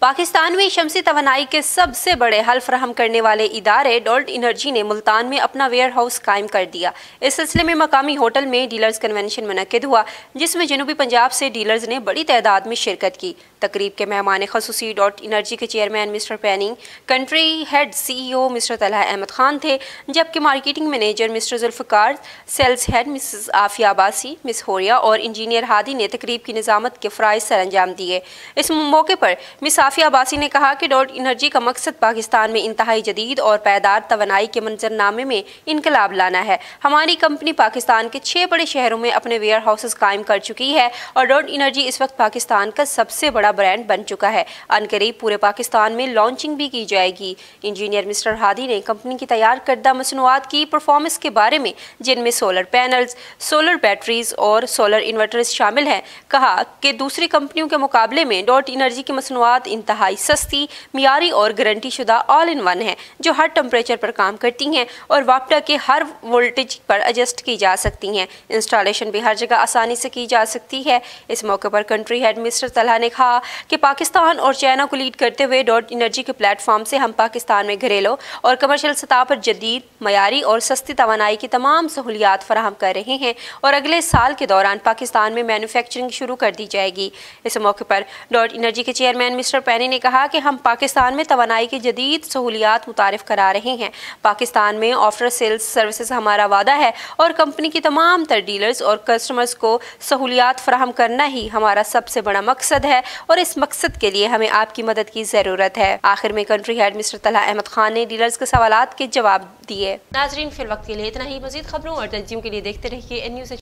पाकिस्तान में शमसी तवानाई के सबसे बड़े हल फराहम करने वाले इदारे डॉल्ट एनर्जी ने मुल्तान में अपना वेयर हाउस कायम कर दिया। इस सिलसिले में मकामी होटल में डीलर्स कन्वेंशन मुनक्किद हुआ, जिसमें जनूबी पंजाब से डीलर्स ने बड़ी तादाद में शिरकत की। तकरीब के मेहमान खसूसी डॉल्ट एनर्जी के chairman mister Panning, country head CEO mister Talha Ahmed Khan थे, जबकि marketing manager mister Zulfiqar, sales head Mrs Afia Abbasi, miss Horia और इंजीनियर हादी ने तकरीब की निज़ामत के फ़राइज़ सर अंजाम दिए। इस मौके पर मिस आफिया अब्बासी ने कहा कि डॉल्ट एनर्जी का मकसद पाकिस्तान में इंतहाई जदीद और पायदार तवानाई के मंजरनामे में इनकलाब लाना है। हमारी कंपनी पाकिस्तान के 6 बड़े शहरों में अपने वेयर हाउसेस कायम कर चुकी है और डॉल्ट एनर्जी इस वक्त पाकिस्तान का सबसे बड़ा ब्रांड बन चुका है। अनकरीब पूरे पाकिस्तान में लॉन्चिंग भी की जाएगी। इंजीनियर मिस्टर हादी ने कंपनी की तैयार करदा मसनूआत की परफॉर्मेंस के बारे में, जिनमें सोलर पैनल्स, सोलर बैटरीज और सोलर इन्वर्टर्स शामिल हैं, कहा कि दूसरी कंपनियों के मुकाबले में डॉल्ट एनर्जी की मसनूआत इंतहाई सस्ती, मियारी और गारंटी शुदा ऑल इन वन है, जो हर टेम्परेचर पर काम करती हैं और वापडा के हर वोल्टेज पर एडजस्ट की जा सकती हैं। इंस्टॉलेशन भी हर जगह आसानी से की जा सकती है। इस मौके पर कंट्री हेड मिस्टर तलहा ने कहा कि पाकिस्तान और चाइना को लीड करते हुए डॉल्ट एनर्जी के प्लेटफॉर्म से हम पाकिस्तान में घरेलू और कमर्शियल सतह पर जदीद, मयारी और सस्ती तवानाई की तमाम सहूलियात फराहम कर रहे हैं और अगले साल के दौरान पाकिस्तान में मैन्युफैक्चरिंग शुरू कर दी जाएगी। इस मौके पर डॉल्ट एनर्जी के चेयरमैन मिस्टर पैनी ने कहा कि हम पाकिस्तान में तवानाई की जदीद सहूलियात मुतारिफ करा रहे हैं। पाकिस्तान में आफ्टर सेल्स सर्विसेज हमारा वादा है और कंपनी की तमाम तर डीलर्स और कस्टमर्स को सहूलियात फराहम करना ही हमारा सबसे बड़ा मकसद है और इस मकसद के लिए हमें आपकी मदद की ज़रूरत है। आखिर में country head mister Talha Ahmed Khan ने डीलर्स के सवालात के जवाब दिए। नाजरीन, फिल वक्त के लिए इतना ही। मज़ीद खबरों और तंजीम के लिए देखते रहिए NNews।